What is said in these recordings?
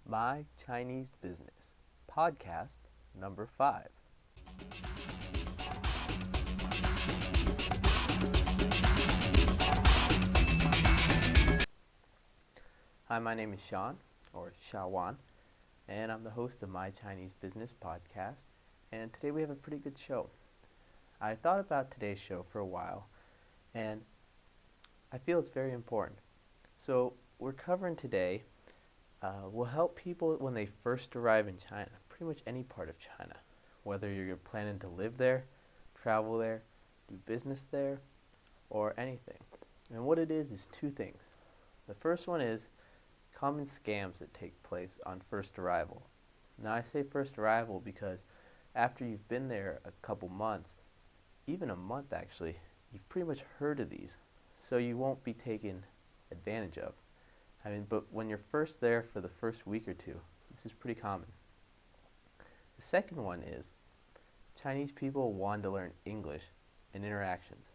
My Chinese Business, podcast number 5. Hi, my name is Sean, or Shawan, and I'm the host of My Chinese Business podcast, and today we have a pretty good show. I thought about today's show for a while, and I feel it's very important. So we're covering today will help people when they first arrive in China, pretty much any part of China, whether you're planning to live there, travel there, do business there, or anything. And what it is two things. The first one is common scams that take place on first arrival. Now I say first arrival because after you've been there a couple months, even a month actually, you've pretty much heard of these, so you won't be taken advantage of. But when you're first there for the first week or two, this is pretty common. The second one is Chinese people want to learn English and interactions.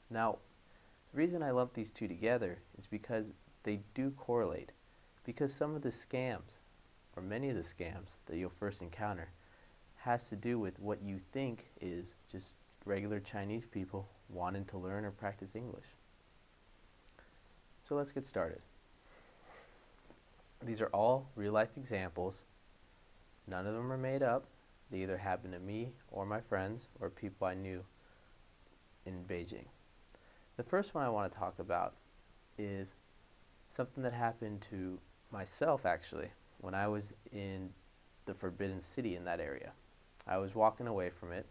Now, the reason I lump these two together is because they do correlate. Because some of the scams, or many of the scams that you'll first encounter, has to do with what you think is just regular Chinese people wanting to learn or practice English. So let's get started. These are all real-life examples. None of them are made up. They either happened to me or my friends or people I knew in Beijing. The first one I want to talk about is something that happened to myself actually when I was in the Forbidden City in that area. I was walking away from it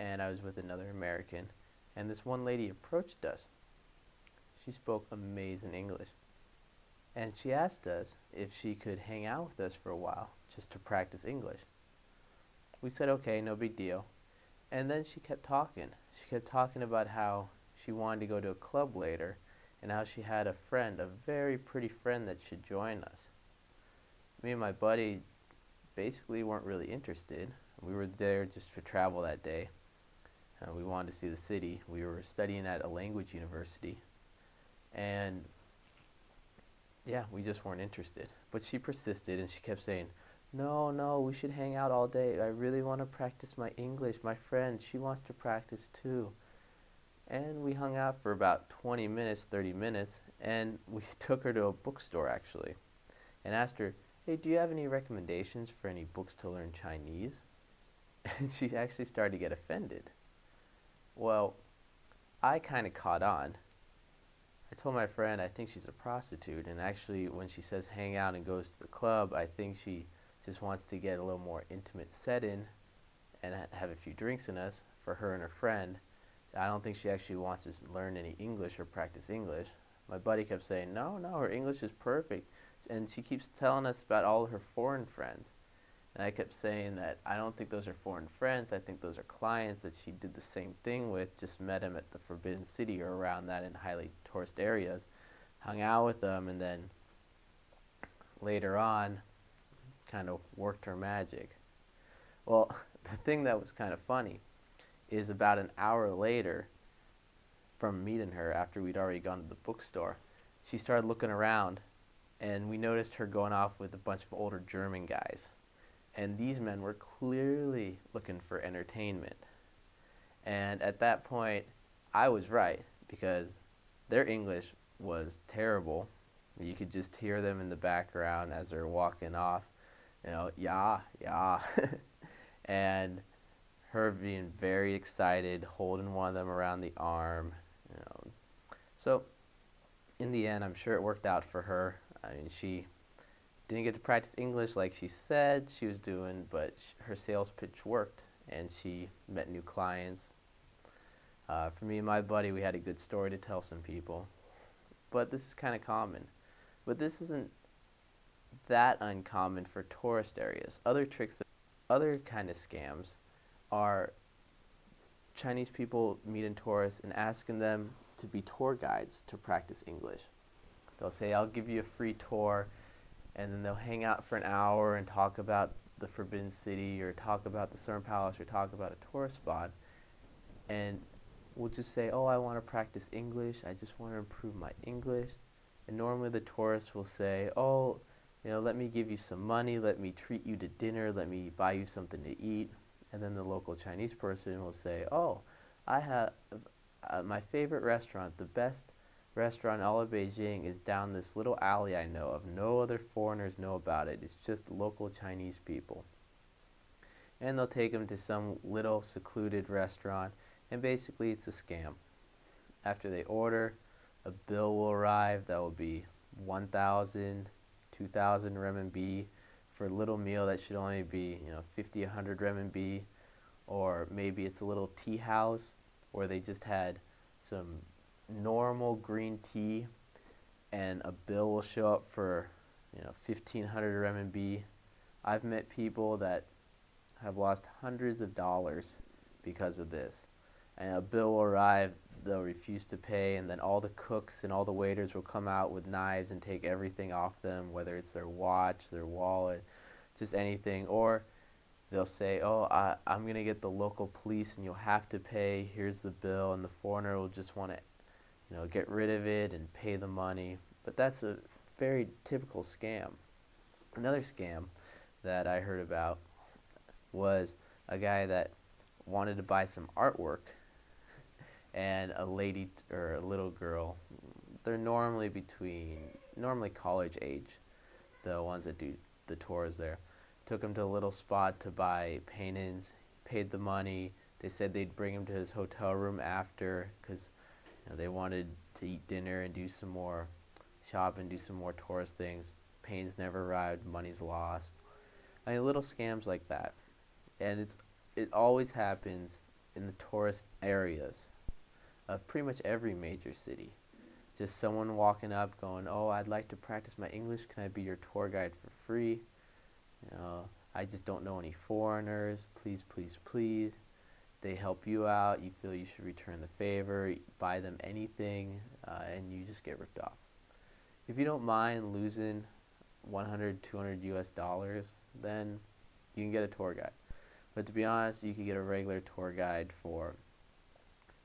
and I was with another American, and this one lady approached us. She spoke amazing English. And she asked us if she could hang out with us for a while just to practice English. We said okay, no big deal. And then she kept talking. She kept talking about how she wanted to go to a club later and how she had a friend, a very pretty friend that should join us. Me and my buddy basically weren't really interested. We were there just for travel that day. We wanted to see the city. We were studying at a language university. And yeah, we just weren't interested. But she persisted and she kept saying, no, we should hang out all day. I really want to practice my English. My friend, she wants to practice too. And we hung out for about 20 minutes, 30 minutes, and we took her to a bookstore actually and asked her, hey, do you have any recommendations for any books to learn Chinese? And she actually started to get offended. Well, I kind of caught on. I told my friend I think she's a prostitute, and actually when she says hang out and goes to the club, I think she just wants to get a little more intimate setting and have a few drinks in us for her and her friend. I don't think she actually wants to learn any English or practice English. My buddy kept saying, no, her English is perfect, and she keeps telling us about all of her foreign friends. And I kept saying that I don't think those are foreign friends, I think those are clients that she did the same thing with, just met them at the Forbidden City or around that in highly tourist areas, hung out with them, and then later on kind of worked her magic. Well, the thing that was kind of funny is about an hour later from meeting her, after we'd already gone to the bookstore, she started looking around, and we noticed her going off with a bunch of older German guys. And these men were clearly looking for entertainment. And at that point, I was right, because their English was terrible. You could just hear them in the background as they're walking off, yeah. And her being very excited, holding one of them around the arm. So in the end, I'm sure it worked out for her. She didn't get to practice English like she said she was doing, but her sales pitch worked, and she met new clients. For me and my buddy, we had a good story to tell some people. But this is kind of common. But this isn't that uncommon for tourist areas. Other kind of scams are Chinese people meeting tourists and asking them to be tour guides to practice English. They'll say, I'll give you a free tour, and then they'll hang out for an hour and talk about the Forbidden City or talk about the Sun Palace or talk about a tourist spot. And will just say, oh, I want to practice English, I just want to improve my English. And normally the tourist will say, oh, let me give you some money, let me treat you to dinner, let me buy you something to eat. And then the local Chinese person will say, oh, I have my favorite restaurant, the best restaurant in all of Beijing is down this little alley I know of. No other foreigners know about it. It's just local Chinese people. And they'll take them to some little secluded restaurant, and basically it's a scam. After they order, a bill will arrive that will be 1,000, 2,000 renminbi for a little meal that should only be 50, 100 renminbi. Or maybe it's a little tea house where they just had some normal green tea, and a bill will show up for 1,500 renminbi. I've met people that have lost hundreds of dollars because of this. And a bill will arrive, they'll refuse to pay, and then all the cooks and all the waiters will come out with knives and take everything off them, whether it's their watch, their wallet, just anything. Or they'll say, oh, I'm going to get the local police and you'll have to pay, here's the bill, and the foreigner will just want to get rid of it and pay the money. But that's a very typical scam. Another scam that I heard about was a guy that wanted to buy some artwork, and a lady or a little girl, they're normally college age, the ones that do the tours there, took him to a little spot to buy paintings, paid the money. They said they'd bring him to his hotel room after because they wanted to eat dinner and do some more shopping, do some more tourist things. Paintings never arrived, money's lost. I mean, little scams like that. And it always happens in the tourist areas of pretty much every major city. Just someone walking up going, oh, I'd like to practice my English, can I be your tour guide for free? I just don't know any foreigners, please, please, please. They help you out, you feel you should return the favor, buy them anything, and you just get ripped off. If you don't mind losing 100, 200 US dollars, then you can get a tour guide. But to be honest, you can get a regular tour guide for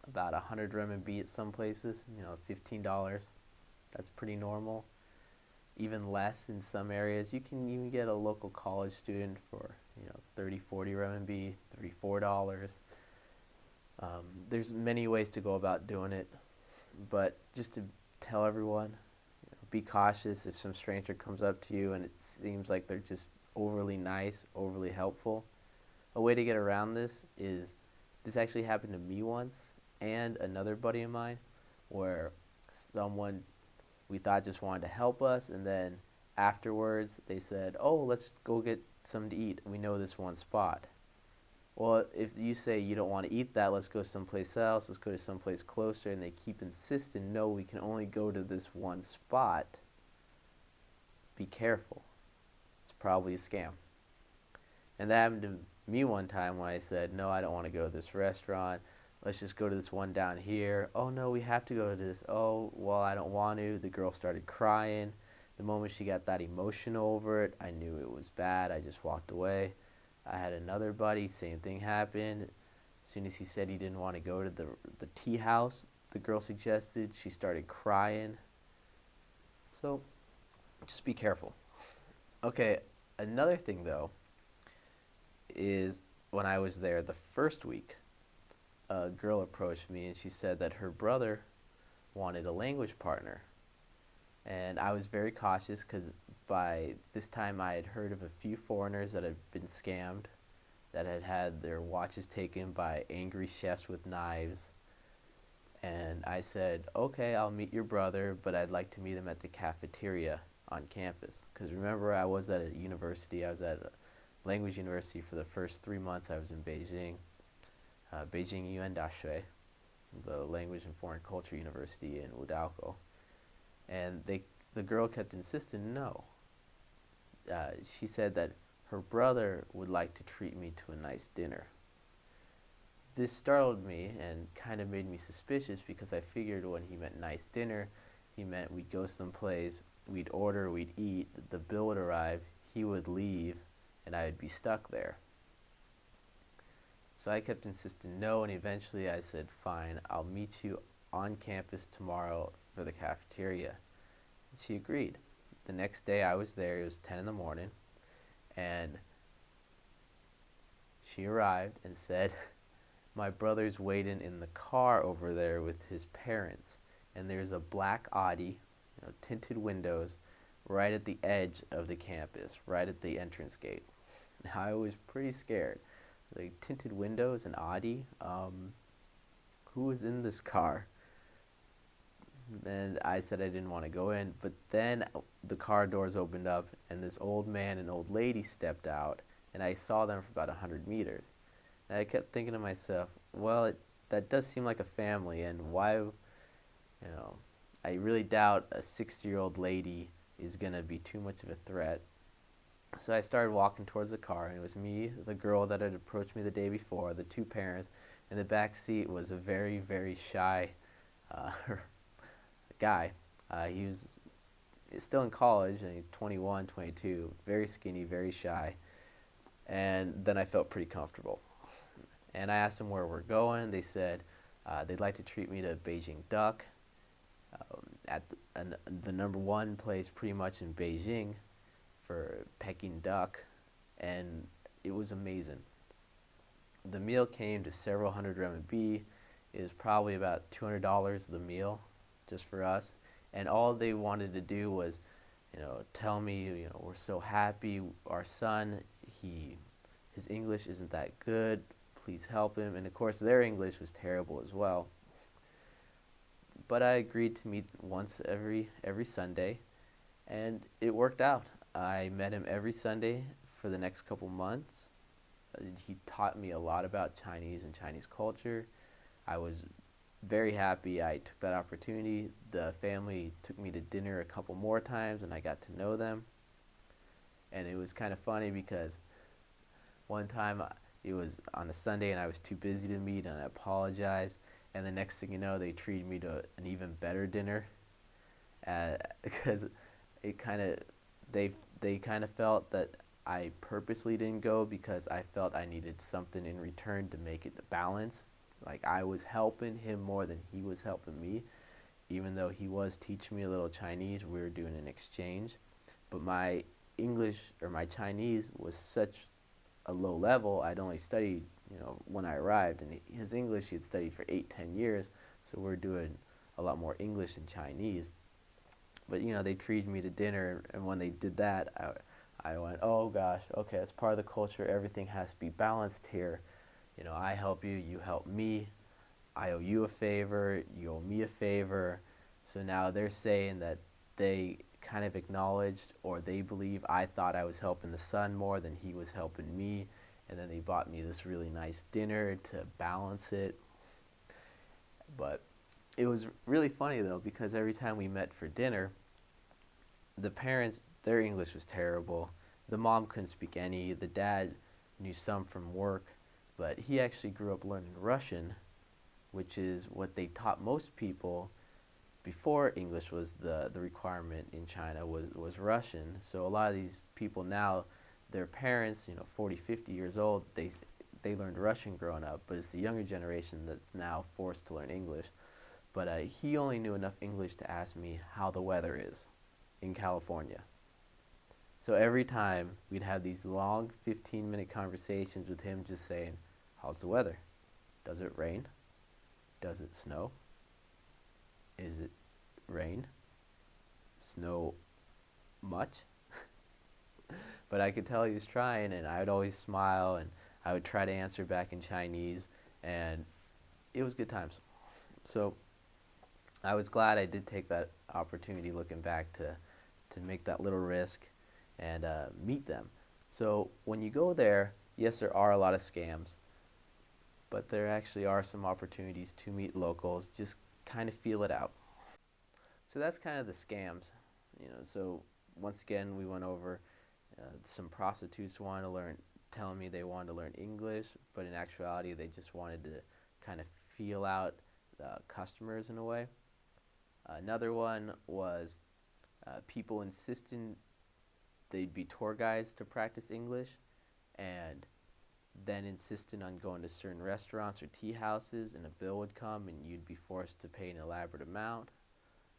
about 100 renminbi at some places, $15. That's pretty normal. Even less in some areas. You can even get a local college student for 30, 40 renminbi, $34. There's many ways to go about doing it, but just to tell everyone, be cautious if some stranger comes up to you and it seems like they're just overly nice, overly helpful. A way to get around this is, this actually happened to me once and another buddy of mine, where someone we thought just wanted to help us, and then afterwards they said, oh, let's go get something to eat, we know this one spot. Well, if you say you don't want to eat that, let's go someplace else, let's go to someplace closer, and they keep insisting, no, we can only go to this one spot, be careful. It's probably a scam. And that happened to me one time when I said, no, I don't want to go to this restaurant, let's just go to this one down here. Oh, no, we have to go to this. Oh, well, I don't want to. The girl started crying. The moment she got that emotional over it, I knew it was bad. I just walked away. I had another buddy, same thing happened. As soon as he said he didn't want to go to the tea house the girl suggested, she started crying. So, just be careful. Okay, another thing, though, is when I was there the first week, a girl approached me and she said that her brother wanted a language partner. And I was very cautious because by this time I had heard of a few foreigners that had been scammed, that had had their watches taken by angry chefs with knives. And I said, okay, I'll meet your brother, but I'd like to meet him at the cafeteria on campus. Because remember, I was at a university, I was at a language university for the first 3 months I was in Beijing. Beijing Yuen, the Language and Foreign Culture University in Wudao. And the girl kept insisting no. She said that her brother would like to treat me to a nice dinner. This startled me and kind of made me suspicious because I figured when he meant nice dinner, he meant we'd go someplace, we'd order, we'd eat, the bill would arrive, he would leave, and I would be stuck there. So I kept insisting no, and eventually I said, fine, I'll meet you on campus tomorrow for the cafeteria. And she agreed. The next day I was there, it was 10 in the morning, and she arrived and said, my brother's waiting in the car over there with his parents, and there's a black Audi, tinted windows, right at the edge of the campus, right at the entrance gate. Now, I was pretty scared. Like, tinted windows and Audi, who was in this car? And I said I didn't want to go in, but then the car doors opened up, and this old man and old lady stepped out, and I saw them for about 100 meters. And I kept thinking to myself, well, that does seem like a family, and why, I really doubt a 60-year-old lady is going to be too much of a threat. So I started walking towards the car, and it was me, the girl that had approached me the day before, the two parents. In the back seat was a very, very shy uh, guy. He was still in college, and 21, 22, very skinny, very shy. And then I felt pretty comfortable. And I asked them where we're going. They said they'd like to treat me to Beijing duck at the number one place pretty much in Beijing for Peking duck, and it was amazing. The meal came to several hundred RMB. It was probably about $200 the meal just for us, and all they wanted to do was, tell me, we're so happy, our son, his English isn't that good, please help him. And of course their English was terrible as well. But I agreed to meet once every Sunday, and it worked out. I met him every Sunday for the next couple months. He taught me a lot about Chinese and Chinese culture. I was very happy I took that opportunity. The family took me to dinner a couple more times, and I got to know them. And it was kind of funny because one time it was on a Sunday and I was too busy to meet, and I apologized. And the next thing you know, they treated me to an even better dinner, because they kind of felt that I purposely didn't go because I felt I needed something in return to make it a balance. Like, I was helping him more than he was helping me. Even though he was teaching me a little Chinese, we were doing an exchange. But my English, or my Chinese, was such a low level. I'd only studied, when I arrived, and his English he had studied for 8-10 years, so we're doing a lot more English than Chinese. But they treated me to dinner, and when they did that, I went, oh gosh, okay, it's part of the culture, everything has to be balanced here. I help you, you help me, I owe you a favor, you owe me a favor. So now they're saying that they kind of acknowledged, or they believe I thought I was helping the son more than he was helping me, and then they bought me this really nice dinner to balance it. But it was really funny though, because every time we met for dinner, the parents, their English was terrible. The mom couldn't speak any. The dad knew some from work, but he actually grew up learning Russian, which is what they taught most people before English was the requirement in China, was Russian. So a lot of these people now, their parents, 40, 50 years old, they learned Russian growing up, but it's the younger generation that's now forced to learn English. But he only knew enough English to ask me how the weather is in California. So every time we'd have these long 15-minute conversations with him just saying, how's the weather? Does it rain? Does it snow? Is it rain? Snow much? But I could tell he was trying, and I would always smile, and I would try to answer back in Chinese, and it was good times. So I was glad I did take that opportunity, looking back, to make that little risk and meet them. So when you go there, yes, there are a lot of scams, but there actually are some opportunities to meet locals. Just kind of feel it out. So that's kind of the scams. So once again, we went over some prostitutes wanted to learn, telling me they wanted to learn English, but in actuality, they just wanted to kind of feel out customers in a way. Another one was people insisting they'd be tour guides to practice English, and then insisted on going to certain restaurants or tea houses, and a bill would come and you'd be forced to pay an elaborate amount.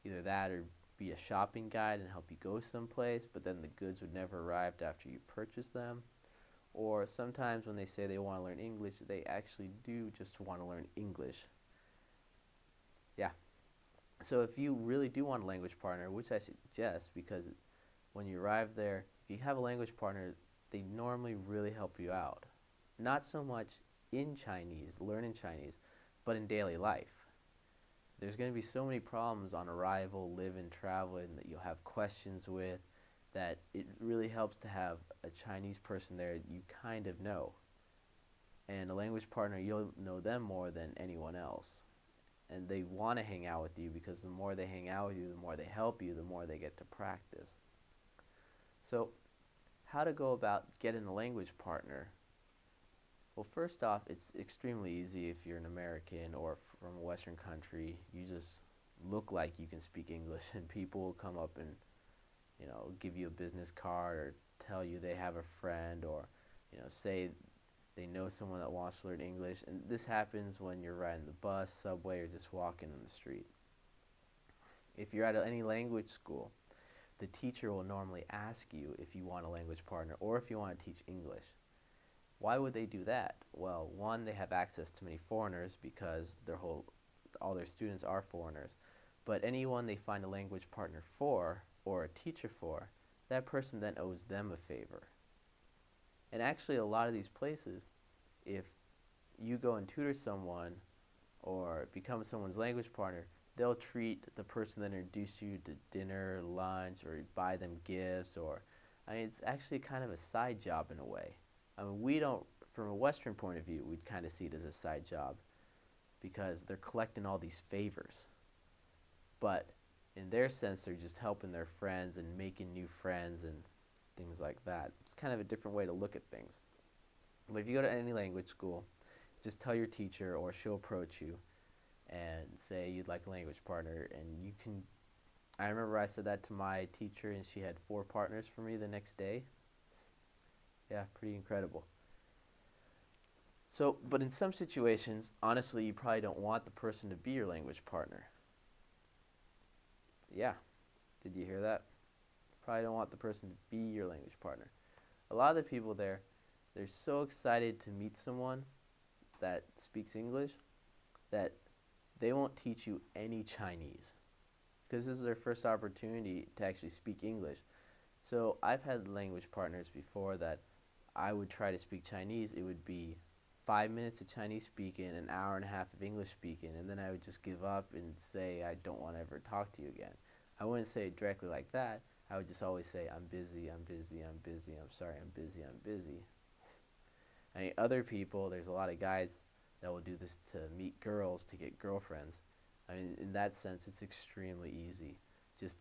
Either that or be a shopping guide and help you go someplace, but then the goods would never arrive after you purchased them. Or sometimes when they say they want to learn English, they actually do just want to learn English. Yeah. So if you really do want a language partner, which I suggest, because when you arrive there, if you have a language partner, they normally really help you out. Not so much in Chinese, learning Chinese, but in daily life. There's going to be so many problems on arrival, living, traveling that you'll have questions with, that it really helps to have a Chinese person there you kind of know. And a language partner, you'll know them more than anyone else. And they want to hang out with you because the more they hang out with you, the more they help you, the more they get to practice. So, how to go about getting a language partner? Well, first off, it's extremely easy if you're an American or from a Western country. You just look like you can speak English, and people will come up and give you a business card or tell you they have a friend, or say they know someone that wants to learn English. And this happens when you're riding the bus, subway, or just walking in the street. If you're at any language school, the teacher will normally ask you if you want a language partner or if you want to teach English. Why would they do that? Well, one, they have access to many foreigners because all their students are foreigners. But anyone they find a language partner for or a teacher for, that person then owes them a favor. And actually, a lot of these places, if you go and tutor someone or become someone's language partner, they'll treat the person that introduced you to dinner, lunch, or buy them gifts, it's actually kind of a side job in a way. We don't, from a Western point of view, we'd kind of see it as a side job because they're collecting all these favors. But in their sense, they're just helping their friends and making new friends and things like that. It's kind of a different way to look at things. But if you go to any language school, just tell your teacher or she'll approach you and say you'd like a language partner, and you can. I remember I said that to my teacher and she had 4 partners for me the next day. Yeah, pretty incredible. So, but in some situations, honestly, you probably don't want the person to be your language partner. Yeah, did you hear that? Probably don't want the person to be your language partner. A lot of the people there, they're so excited to meet someone that speaks English that they won't teach you any Chinese because this is their first opportunity to actually speak English. So I've had language partners before that I would try to speak Chinese. It would be 5 minutes of Chinese speaking, an hour and a half of English speaking, and then I would just give up and say I don't want to ever talk to you again. I wouldn't say it directly like that. I would just always say I'm busy, I'm busy, I'm busy, I'm sorry, I'm busy, I'm busy. Other people, there's a lot of guys that will do this to meet girls to get girlfriends. In that sense, it's extremely easy. Just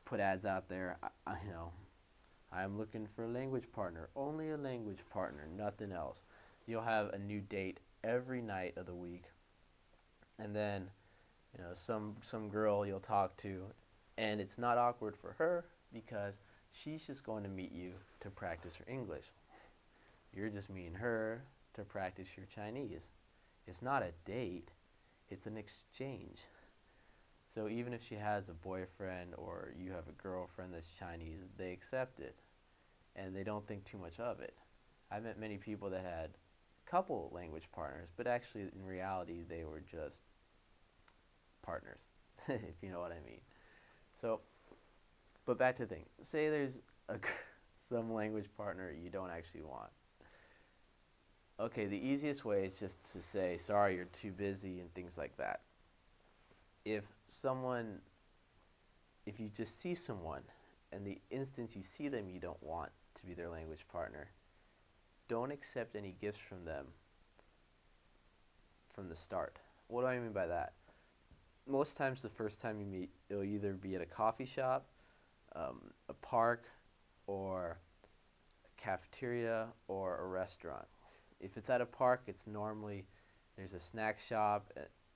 put ads out there. I'm looking for a language partner. Only a language partner, nothing else. You'll have a new date every night of the week, and then some girl you'll talk to, and it's not awkward for her because she's just going to meet you to practice her English. You're just meeting her to practice your Chinese. It's not a date, it's an exchange. So even if she has a boyfriend or you have a girlfriend that's Chinese, they accept it and they don't think too much of it. I've met many people that had a couple language partners, but actually in reality they were just partners, if you know what I mean. So, but back to the thing. Say there's some language partner you don't actually want. Okay, the easiest way is just to say, sorry, you're too busy and things like that. If you just see someone and the instant you see them you don't want to be their language partner, don't accept any gifts from them from the start. What do I mean by that? Most times the first time you meet, it'll either be at a coffee shop, a park, or a cafeteria, or a restaurant. If it's at a park, it's normally there's a snack shop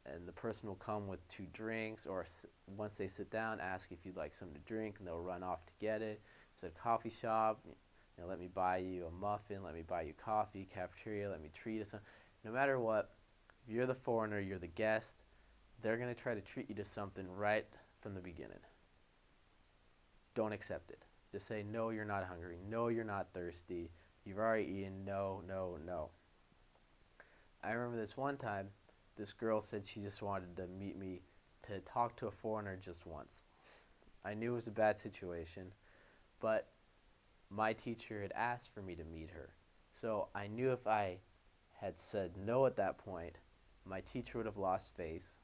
and the person will come with 2 drinks, or once they sit down, ask if you'd like something to drink, and they'll run off to get it. If it's a coffee shop, Let me buy you a muffin, let me buy you coffee, cafeteria, let me treat you. No matter what, if you're the foreigner, you're the guest, they're going to try to treat you to something right from the beginning. Don't accept it. Just say, no, you're not hungry. No, you're not thirsty. You've already eaten. No, no, no. I remember this one time, this girl said she just wanted to meet me to talk to a foreigner just once. I knew it was a bad situation, but my teacher had asked for me to meet her. So I knew if I had said no at that point, my teacher would have lost face.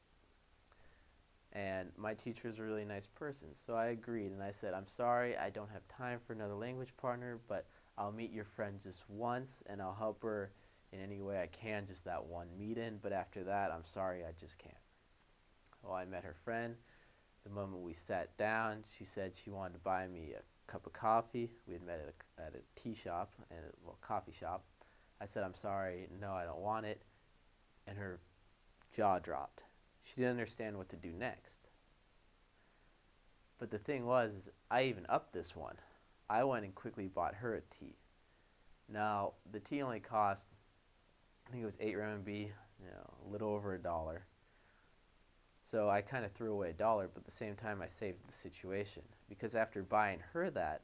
And my teacher is a really nice person. So I agreed and I said, I'm sorry, I don't have time for another language partner, but I'll meet your friend just once and I'll help her in any way I can, just that one meet-in. But after that, I'm sorry, I just can't. Well, I met her friend. The moment we sat down, she said she wanted to buy me a cup of coffee. We had met at a tea shop, coffee shop. I said, I'm sorry, no, I don't want it. And her jaw dropped. She didn't understand what to do next. But the thing was, I even upped this one. I went and quickly bought her a tea. Now, the tea only cost, I think it was 8 RMB, a little over $1. So I kind of threw away $1, but at the same time I saved the situation. Because after buying her that,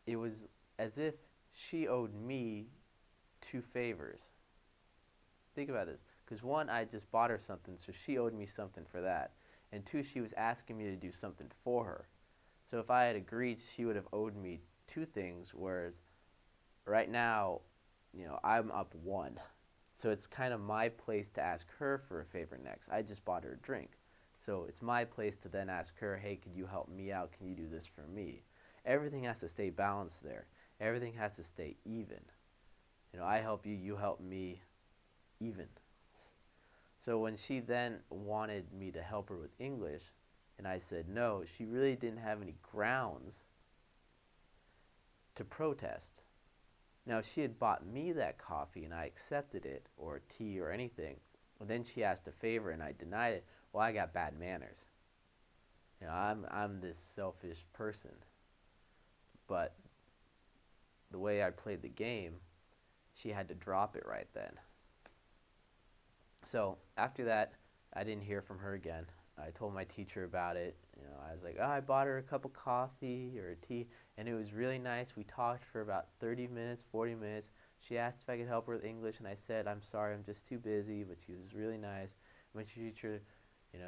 it was as if she owed me 2 favors. Think about this. Because one, I just bought her something, so she owed me something for that. And 2, she was asking me to do something for her. So if I had agreed, she would have owed me 2 things, whereas right now, I'm up 1. So it's kind of my place to ask her for a favor next. I just bought her a drink. So it's my place to then ask her, hey, could you help me out? Can you do this for me? Everything has to stay balanced there. Everything has to stay even. I help you, you help me, even. So when she then wanted me to help her with English, and I said no, she really didn't have any grounds to protest. Now, if she had bought me that coffee and I accepted it, or tea or anything, and then she asked a favor and I denied it, well, I got bad manners. I'm this selfish person. But the way I played the game, she had to drop it right then. So after that, I didn't hear from her again. I told my teacher about it. I was like, oh, I bought her a cup of coffee or a tea, and it was really nice. We talked for about 30 minutes, 40 minutes. She asked if I could help her with English, and I said, I'm sorry, I'm just too busy, but she was really nice. My teacher,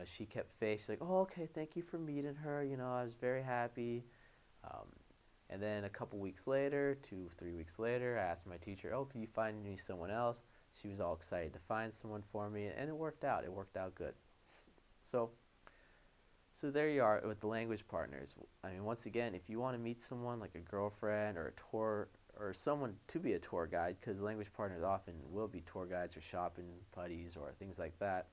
she kept face. She's like, oh, okay, thank you for meeting her. I was very happy. Um, and then a couple weeks later, 2, 3 weeks later, I asked my teacher, oh, could you find me someone else? She was all excited to find someone for me, and it worked out. It worked out good. So there you are with the language partners. I mean, once again, if you want to meet someone like a girlfriend or a tour or someone to be a tour guide, because language partners often will be tour guides or shopping buddies or things like that,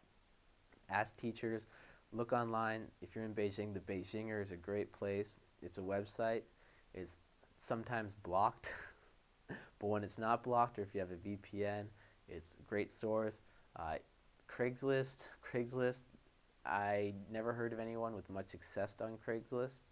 ask teachers, look online. If you're in Beijing, the Beijinger is a great place. It's a website. It's sometimes blocked, but when it's not blocked or if you have a VPN, it's a great source. Craigslist, I never heard of anyone with much success on Craigslist,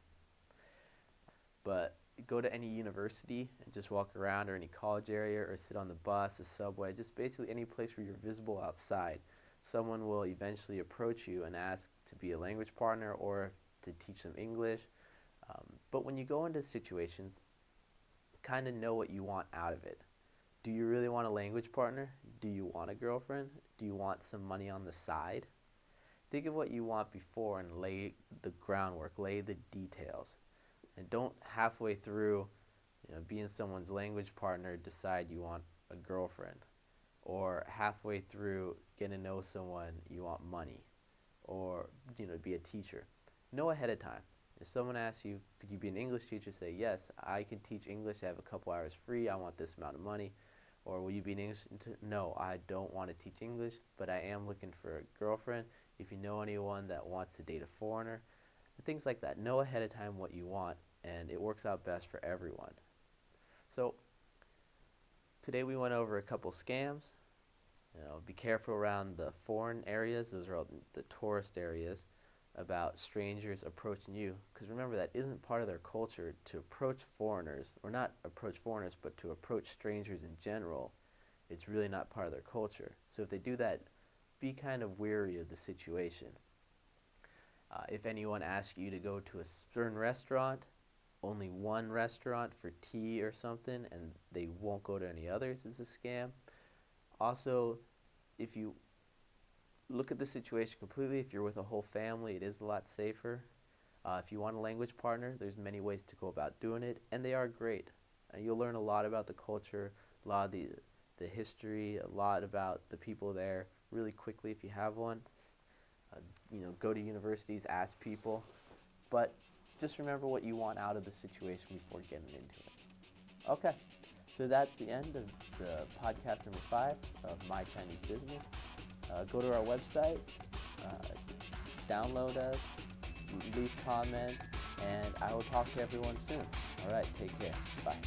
but go to any university and just walk around, or any college area, or sit on the bus, the subway, just basically any place where you're visible outside. Someone will eventually approach you and ask to be a language partner or to teach them English. But when you go into situations, kind of know what you want out of it. Do you really want a language partner? Do you want a girlfriend? Do you want some money on the side? Think of what you want before and lay the groundwork, lay the details. And don't halfway through being someone's language partner decide you want a girlfriend. Or halfway through getting to know someone you want money. Or be a teacher. Know ahead of time. If someone asks you, could you be an English teacher? Say, yes, I can teach English. I have a couple hours free. I want this amount of money. Or will you be an English? No, I don't want to teach English, but I am looking for a girlfriend. If you know anyone that wants to date a foreigner, things like that. Know ahead of time what you want, and it works out best for everyone. So today we went over a couple scams. Be careful around the foreign areas. Those are all the tourist areas. about strangers approaching you, because remember, that isn't part of their culture to approach foreigners, or not approach foreigners, but to approach strangers in general. It's really not part of their culture. So if they do that, be kind of wary of the situation. If anyone asks you to go to a certain restaurant, only one restaurant for tea or something, and they won't go to any others, is a scam. Also, if you look at the situation completely, if you're with a whole family, it is a lot safer. If you want a language partner, there's many ways to go about doing it, and they are great. You'll learn a lot about the culture, a lot of the history, a lot about the people there really quickly if you have one. Go to universities, ask people, but just remember what you want out of the situation before getting into it. Okay, so that's the end of the podcast number 5 of My Chinese Business. Go to our website, download us, leave comments, and I will talk to everyone soon. All right, take care. Bye.